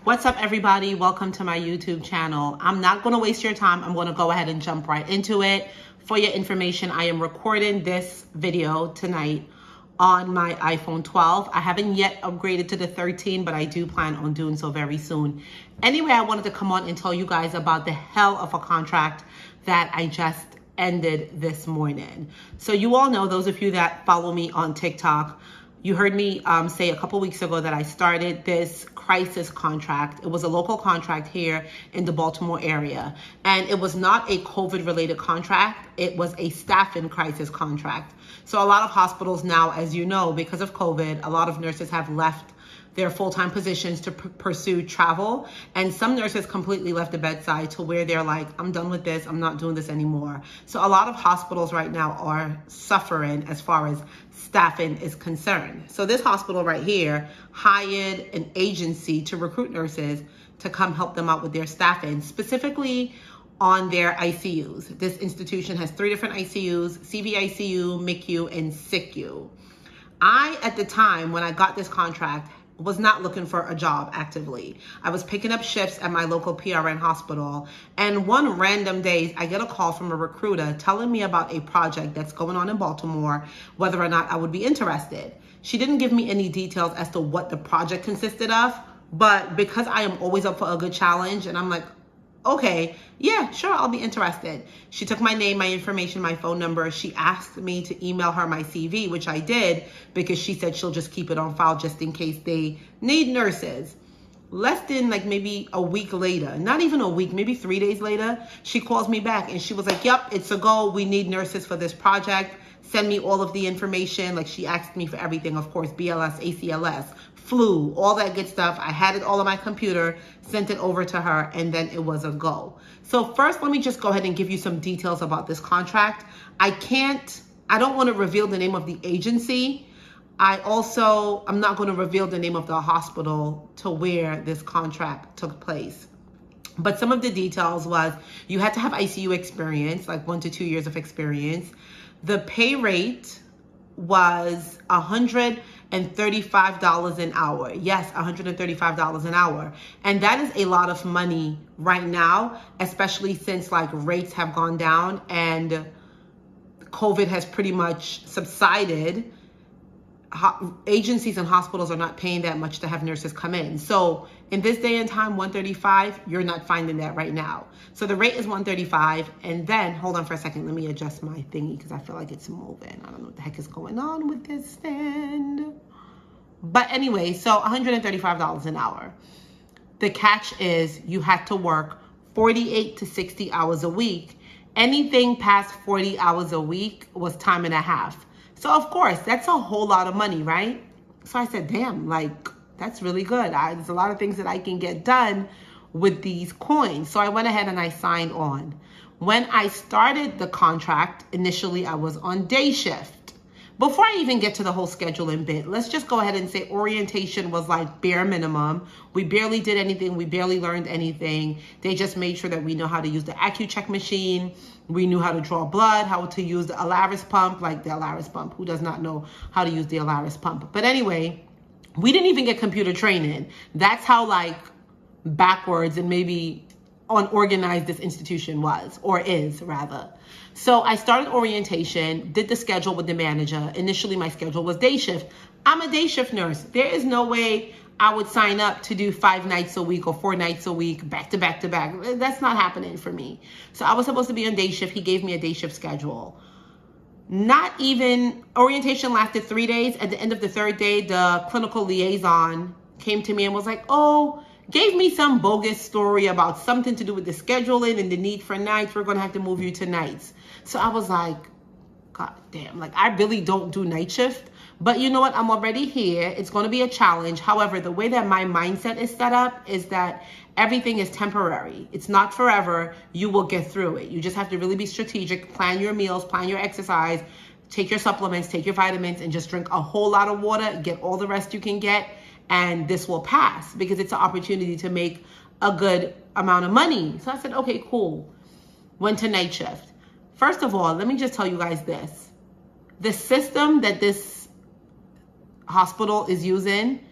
What's up, everybody? Welcome to my YouTube channel. I'm not going to waste your time. I'm going to go ahead and jump right into it. For your information, I am recording this video tonight on my iPhone 12. I haven't yet upgraded to the 13, but I do plan on doing so very soon. Anyway, I wanted to come on and tell you guys about the hell of a contract that I just ended this morning. So you all know, those of you that follow me on TikTok, you heard me say a couple weeks ago that I started this crisis contract. It was a local contract here in the Baltimore area. And it was not a COVID-related contract. It was a staffing crisis contract. So a lot of hospitals now, as you know, because of COVID, a lot of nurses have left their full-time positions to pursue travel. And some nurses completely left the bedside to where they're like, I'm done with this. I'm not doing this anymore. So a lot of hospitals right now are suffering as far as staffing is concerned. So this hospital right here hired an agency to recruit nurses to come help them out with their staffing, specifically on their ICUs. This institution has 3 different ICUs: CVICU, MICU, and SICU. I, at the time when I got this contract, was not looking for a job actively. I was picking up shifts at my local PRN hospital, and one random day I get a call from a recruiter telling me about a project that's going on in Baltimore, whether or not I would be interested. She didn't give me any details as to what the project consisted of, but because I am always up for a good challenge, and I'm like, okay, yeah, sure, I'll be interested. She took my name, my information, my phone number. She asked me to email her my CV, which I did, because she said she'll just keep it on file just in case they need nurses. Less than like maybe a week later, not even a week, maybe 3 days later, she calls me back and she was like, yep, it's a go. We need nurses for this project. Send me all of the information. Like, she asked me for everything, of course, BLS, ACLS, flu, all that good stuff. I had it all on my computer, sent it over to her, and then it was a go. So first, let me just go ahead and give you some details about this contract. I don't want to reveal the name of the agency. I'm not going to reveal the name of the hospital to where this contract took place. But some of the details was you had to have ICU experience, like 1 to 2 years of experience. The pay rate was $135 an hour. Yes, $135 an hour. And that is a lot of money right now, especially since like rates have gone down and COVID has pretty much subsided. Agencies and hospitals are not paying that much to have nurses come in. So in this day and time, $135, you're not finding that right now. So the rate is $135. And then, hold on for a second, let me adjust my thingy because I feel like it's moving. I don't know what the heck is going on with this stand. But anyway, so $135 an hour. The catch is you had to work 48 to 60 hours a week. Anything past 40 hours a week was time and a half. So of course, that's a whole lot of money, right? So I said, damn, like, that's really good. There's a lot of things that I can get done with these coins. So I went ahead and I signed on. When I started the contract, initially I was on day shift. Before I even get to the whole scheduling bit, let's just go ahead and say orientation was like bare minimum. We barely did anything. We barely learned anything. They just made sure that we know how to use the AccuCheck machine. We knew how to draw blood, how to use the Alaris pump, like the Alaris pump. Who does not know how to use the Alaris pump? But anyway, we didn't even get computer training. That's how like backwards and maybe unorganized this institution was, or is rather. So I started orientation, did the schedule with the manager. Initially, my schedule was day shift. I'm a day shift nurse. There is no way I would sign up to do 5 nights a week or 4 nights a week, back to back to back. That's not happening for me. So I was supposed to be on day shift. He gave me a day shift schedule. Not even, orientation lasted 3 days. At the end of the 3rd day, the clinical liaison came to me and was like, oh, gave me some bogus story about something to do with the scheduling and the need for nights. We're going to have to move you to nights. So I was like, God damn, like I really don't do night shift. But you know what? I'm already here. It's going to be a challenge. However, the way that my mindset is set up is that everything is temporary. It's not forever. You will get through it. You just have to really be strategic, plan your meals, plan your exercise, take your supplements, take your vitamins, and just drink a whole lot of water, get all the rest you can get. And this will pass because it's an opportunity to make a good amount of money. So I said, okay, cool. Went to night shift. First of all, let me just tell you guys this. The system that this hospital is using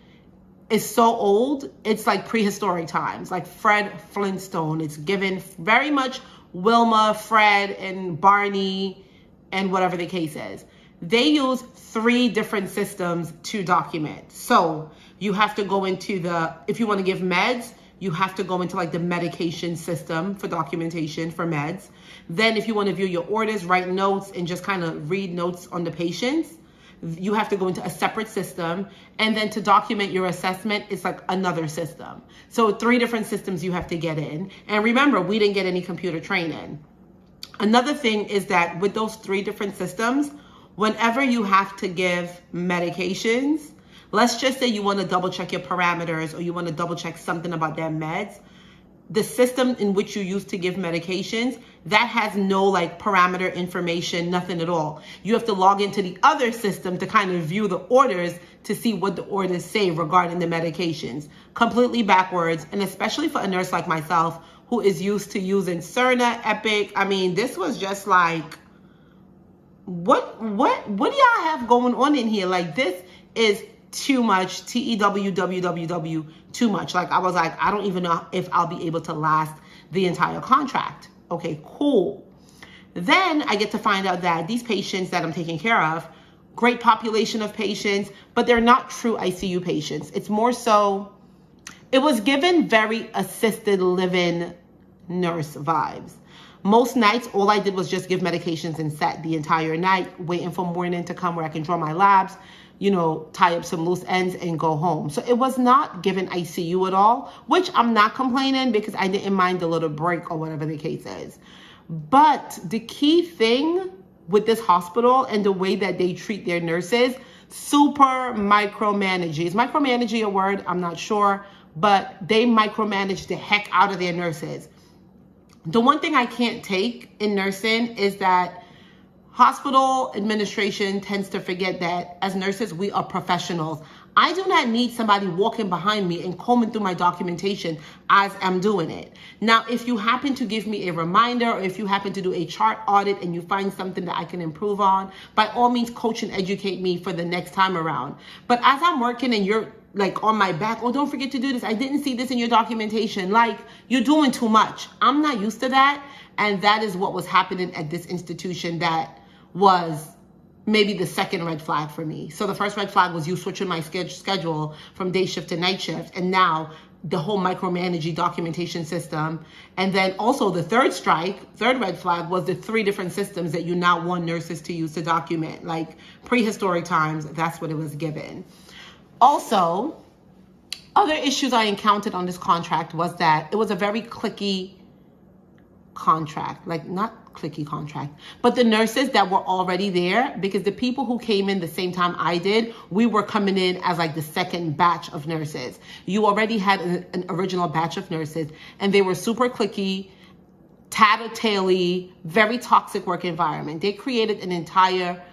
is so old. It's like prehistoric times, like Fred Flintstone. It's given very much Wilma, Fred, and Barney, and whatever the case is. They use 3 different systems to document. So you have to go into if you want to give meds, you have to go into like the medication system for documentation for meds. Then if you want to view your orders, write notes, and just kind of read notes on the patients, you have to go into a separate system. And then to document your assessment, it's like another system. So 3 different systems you have to get in. And remember, we didn't get any computer training. Another thing is that with those 3 different systems, whenever you have to give medications, let's just say you want to double check your parameters or you want to double check something about their meds, the system in which you use to give medications, that has no like parameter information, nothing at all. You have to log into the other system to kind of view the orders to see what the orders say regarding the medications. Completely backwards, and especially for a nurse like myself who is used to using Cerna, Epic. I mean, this was just like, what do y'all have going on in here? Like, this is too much, TEWWWW, too much. Like, I was like, I don't even know if I'll be able to last the entire contract. Okay, cool. Then I get to find out that these patients that I'm taking care of, great population of patients, but they're not true ICU patients. It's more so, it was given very assisted living nurse vibes. Most nights, all I did was just give medications and sat the entire night waiting for morning to come where I can draw my labs, you know, tie up some loose ends and go home. So it was not given ICU at all, which I'm not complaining because I didn't mind a little break or whatever the case is. But the key thing with this hospital and the way that they treat their nurses, super micromanaging. Is micromanaging a word? I'm not sure, but they micromanage the heck out of their nurses. The one thing I can't take in nursing is that hospital administration tends to forget that as nurses, we are professionals. I do not need somebody walking behind me and combing through my documentation as I'm doing it. Now, if you happen to give me a reminder, or if you happen to do a chart audit and you find something that I can improve on, by all means, coach and educate me for the next time around. But as I'm working and you're like on my back, oh, don't forget to do this, I didn't see this in your documentation, like, you're doing too much. I'm not used to that. And that is what was happening at this institution that was maybe the second red flag for me. So the first red flag was you switching my schedule from day shift to night shift. And now the whole micromanaging documentation system. And then also the third red flag was the 3 different systems that you now want nurses to use to document. Like prehistoric times, that's what it was given. Also, other issues I encountered on this contract was that it was a very cliquey contract, like not cliquey contract, but the nurses that were already there, because the people who came in the same time I did, we were coming in as like the second batch of nurses. You already had an original batch of nurses, and they were super cliquey, tattletale-y, very toxic work environment. They created an entire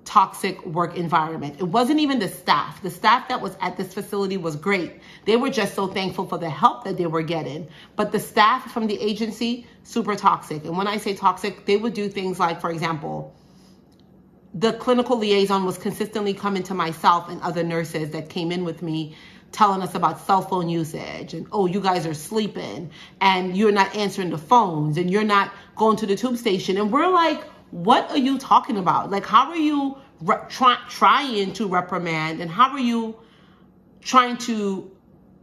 toxic work environment. It wasn't even the staff. The staff that was at this facility was great. They were just so thankful for the help that they were getting. But the staff from the agency, super toxic. And when I say toxic, they would do things like, for example, the clinical liaison was consistently coming to myself and other nurses that came in with me, telling us about cell phone usage and, oh, you guys are sleeping and you're not answering the phones and you're not going to the tube station. And we're like, what are you talking about? Like, how are you trying to reprimand, and how are you trying to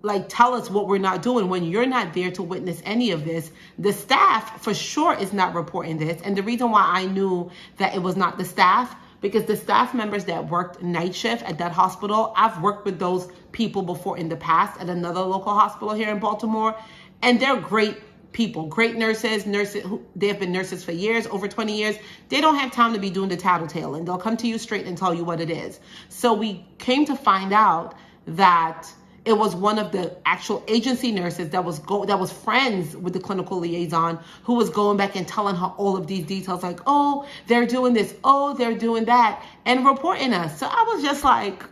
like tell us what we're not doing when you're not there to witness any of this? The staff for sure is not reporting this. And the reason why I knew that it was not the staff, because the staff members that worked night shift at that hospital, I've worked with those people before in the past at another local hospital here in Baltimore, and they're great people, great nurses who they have been nurses for years, over 20 years. They don't have time to be doing the tattletale, and they'll come to you straight and tell you what it is. So we came to find out that it was one of the actual agency nurses that was friends with the clinical liaison, who was going back and telling her all of these details, like, oh, they're doing this, oh, they're doing that, and reporting us. So I was just like,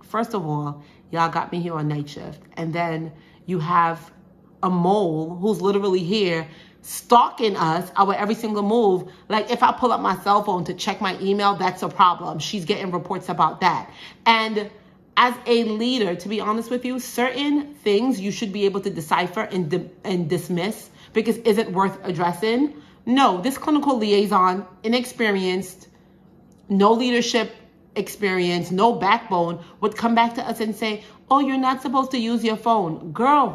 first of all, y'all got me here on night shift, and then you have a mole who's literally here stalking us, our every single move. Like, if I pull up my cell phone to check my email, that's a problem. She's getting reports about that. And as a leader, to be honest with you, certain things you should be able to decipher and dismiss because is it worth addressing? No, this clinical liaison, inexperienced, no leadership experience, no backbone, would come back to us and say, oh, you're not supposed to use your phone. Girl,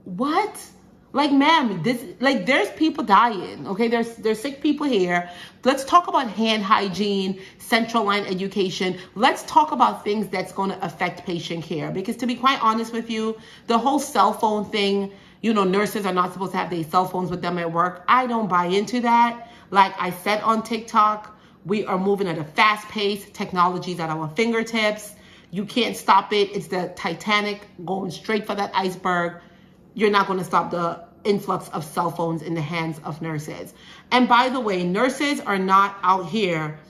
what? Like, ma'am, there's people dying, okay? There's sick people here. Let's talk about hand hygiene, central line education. Let's talk about things that's going to affect patient care. Because to be quite honest with you, the whole cell phone thing, nurses are not supposed to have their cell phones with them at work. I don't buy into that. Like I said on TikTok, we are moving at a fast pace. Technology's at our fingertips. You can't stop it. It's the Titanic going straight for that iceberg. You're not going to stop the influx of cell phones in the hands of nurses. And by the way, nurses are not out here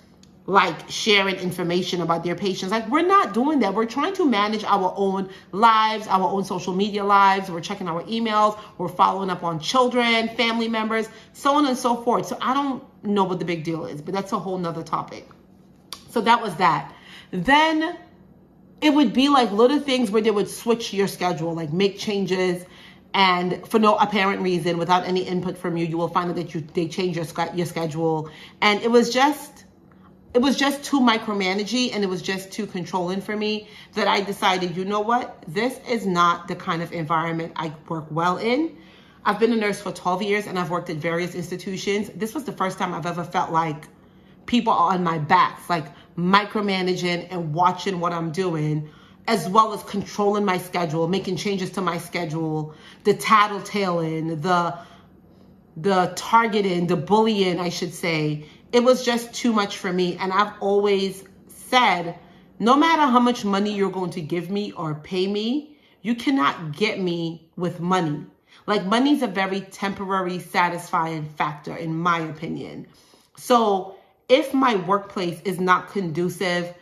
like sharing information about their patients. Like, we're not doing that. We're trying to manage our own lives, our own social media lives. We're checking our emails. We're following up on children, family members, so on and so forth. So I don't know what the big deal is, but that's a whole nother topic. So that was that. Then it would be like little things where they would switch your schedule, like make changes, and for no apparent reason, without any input from you, you will find out that they change your schedule. And it was just too micromanaging, and it was just too controlling for me, that I decided, you know what? This is not the kind of environment I work well in. I've been a nurse for 12 years and I've worked at various institutions. This was the first time I've ever felt like people are on my backs, like micromanaging and watching what I'm doing, as well as controlling my schedule, making changes to my schedule, the tattletaling, the targeting, the bullying, I should say. It was just too much for me. And I've always said, no matter how much money you're going to give me or pay me, you cannot get me with money. Like, money's a very temporary satisfying factor, in my opinion. So if my workplace is not conducive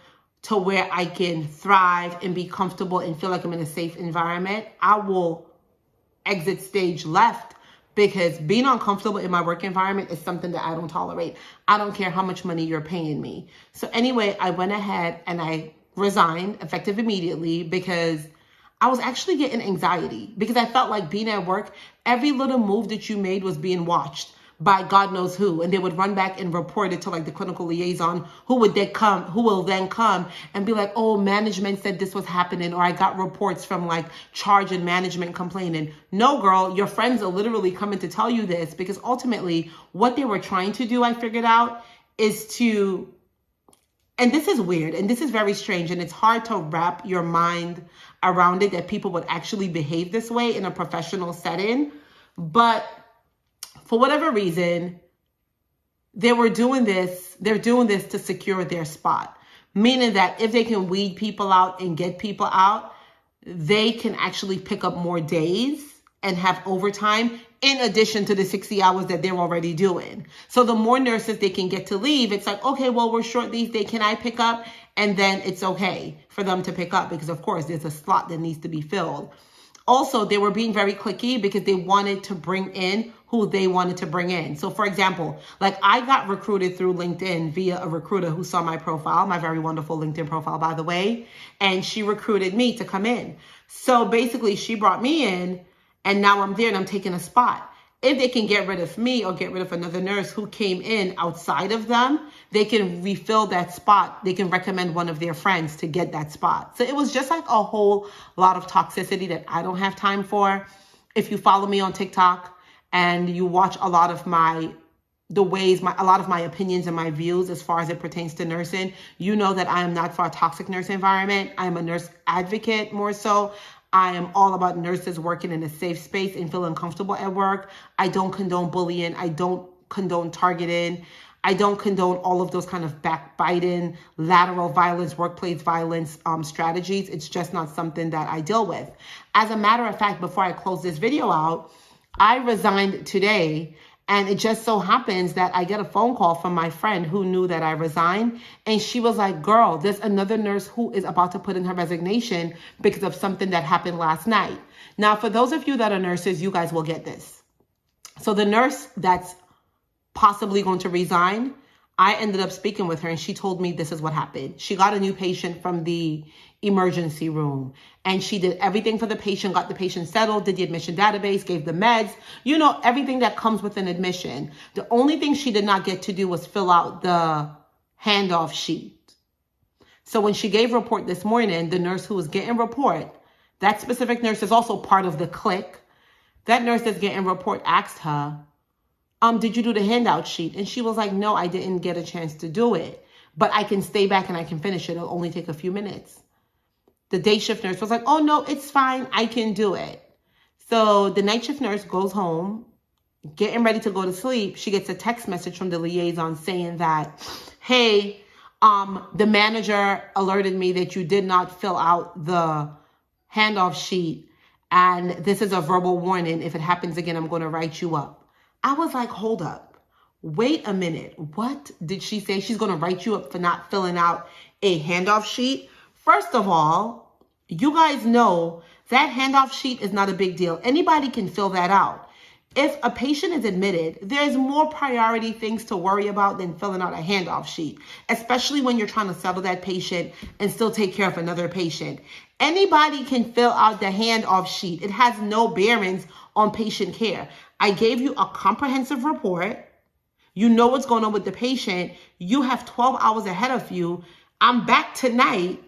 to where I can thrive and be comfortable and feel like I'm in a safe environment, I will exit stage left, because being uncomfortable in my work environment is something that I don't tolerate. I don't care how much money you're paying me. So anyway, I went ahead and I resigned effective immediately, because I was actually getting anxiety, because I felt like being at work, every little move that you made was being watched by God knows who, and they would run back and report it to like the clinical liaison, who will then come and be like, oh, management said this was happening, or I got reports from like charge and management complaining. No, girl, your friends are literally coming to tell you this, because ultimately what they were trying to do, I figured out, is to, and this is weird and this is very strange, and it's hard to wrap your mind around it, that people would actually behave this way in a professional setting. But for whatever reason, they're doing this to secure their spot. Meaning that if they can weed people out and get people out, they can actually pick up more days and have overtime in addition to the 60 hours that they're already doing. So the more nurses they can get to leave, it's like, okay, well, we're short these days, can I pick up? And then it's okay for them to pick up, because of course there's a slot that needs to be filled. Also, they were being very cliquey because they wanted to bring in who they wanted to bring in. So for example, like I got recruited through LinkedIn via a recruiter who saw my profile, my very wonderful LinkedIn profile, by the way, and she recruited me to come in. So basically she brought me in, and now I'm there and I'm taking a spot. If they can get rid of me or get rid of another nurse who came in outside of them, they can refill that spot. They can recommend one of their friends to get that spot. So it was just like a whole lot of toxicity that I don't have time for. If you follow me on TikTok and you watch a lot of my opinions and my views as far as it pertains to nursing, you know that I am not for a toxic nurse environment. I am a nurse advocate more so. I am all about nurses working in a safe space and feeling comfortable at work. I don't condone bullying. I don't condone targeting. I don't condone all of those kind of backbiting, lateral violence, workplace violence strategies. It's just not something that I deal with. As a matter of fact, before I close this video out, I resigned today. And it just so happens that I get a phone call from my friend who knew that I resigned. And she was like, girl, there's another nurse who is about to put in her resignation because of something that happened last night. Now, for those of you that are nurses, you guys will get this. So the nurse that's possibly going to resign, I ended up speaking with her and she told me this is what happened. She got a new patient from the emergency room and she did everything for the patient, got the patient settled, did the admission database, gave the meds, you know, everything that comes with an admission. The only thing she did not get to do was fill out the handoff sheet. So when she gave report this morning, the nurse who was getting report, that specific nurse is also part of the clique. That nurse that's getting report asked her, did you do the handout sheet? And she was like, no, I didn't get a chance to do it, but I can stay back and I can finish it. It'll only take a few minutes. The day shift nurse was like, oh no, it's fine. I can do it. So the night shift nurse goes home, getting ready to go to sleep. She gets a text message from the liaison saying that, hey, the manager alerted me that you did not fill out the handoff sheet. And this is a verbal warning. If it happens again, I'm going to write you up. I was like, hold up. Wait a minute. What did she say? She's going to write you up for not filling out a handoff sheet? First of all, you guys know that handoff sheet is not a big deal. Anybody can fill that out. If a patient is admitted, there's more priority things to worry about than filling out a handoff sheet, especially when you're trying to settle that patient and still take care of another patient. Anybody can fill out the handoff sheet. It has no bearings on patient care. I gave you a comprehensive report. You know what's going on with the patient. You have 12 hours ahead of you. I'm back tonight.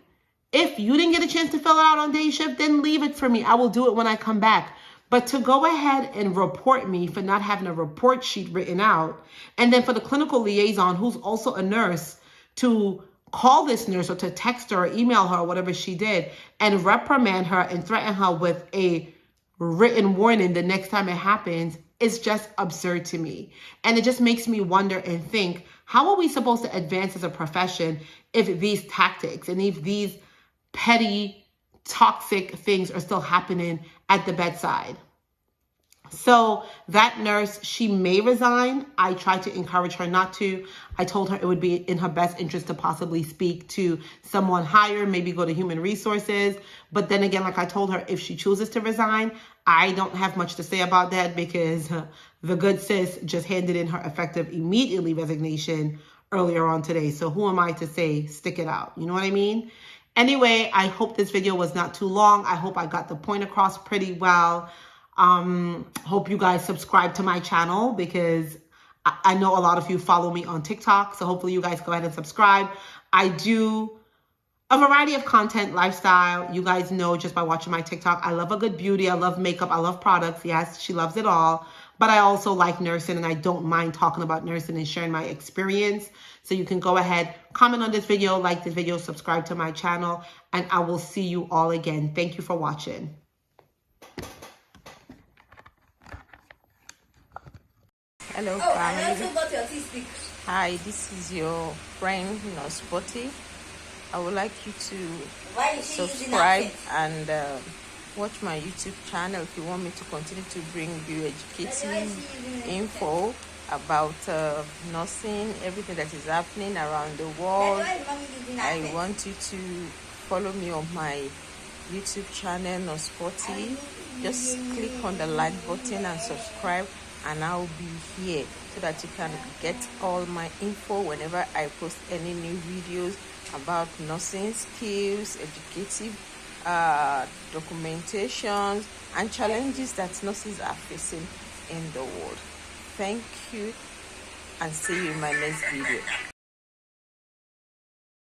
If you didn't get a chance to fill it out on day shift, then leave it for me. I will do it when I come back. But to go ahead and report me for not having a report sheet written out, and then for the clinical liaison, who's also a nurse, to call this nurse or to text her or email her or whatever she did and reprimand her and threaten her with a written warning the next time it happens, is just absurd to me. And it just makes me wonder and think, how are we supposed to advance as a profession if these tactics and if these petty, toxic things are still happening at the bedside? So that nurse, she may resign. I tried to encourage her not to. I told her it would be in her best interest to possibly speak to someone higher, maybe go to human resources. But then again, like I told her, if she chooses to resign, I don't have much to say about that because the good sis just handed in her effective immediately resignation earlier on today. So who am I to say, stick it out? You know what I mean? Anyway, I hope this video was not too long. I hope I got the point across pretty well. Hope you guys subscribe to my channel because I know a lot of you follow me on TikTok. So hopefully you guys go ahead and subscribe. I do a variety of content, lifestyle. You guys know just by watching my TikTok, I love a good beauty. I love makeup. I love products. Yes, she loves it all. But I also like nursing and I don't mind talking about nursing and sharing my experience. So you can go ahead, comment on this video, like this video, subscribe to my channel, and I will see you all again. Thank you for watching. Hello, family. Hi, this is your friend, Spotty. I would like you to subscribe and watch my YouTube channel if you want me to continue to bring you educative info about nursing, everything that is happening around the world. I want you to follow me on my YouTube channel, Spotty. Just click on the like button and subscribe, and I'll be here so that you can get all my info whenever I post any new videos about nursing skills, educative documentations, and challenges that nurses are facing in the world. Thank you, and see you in my next video.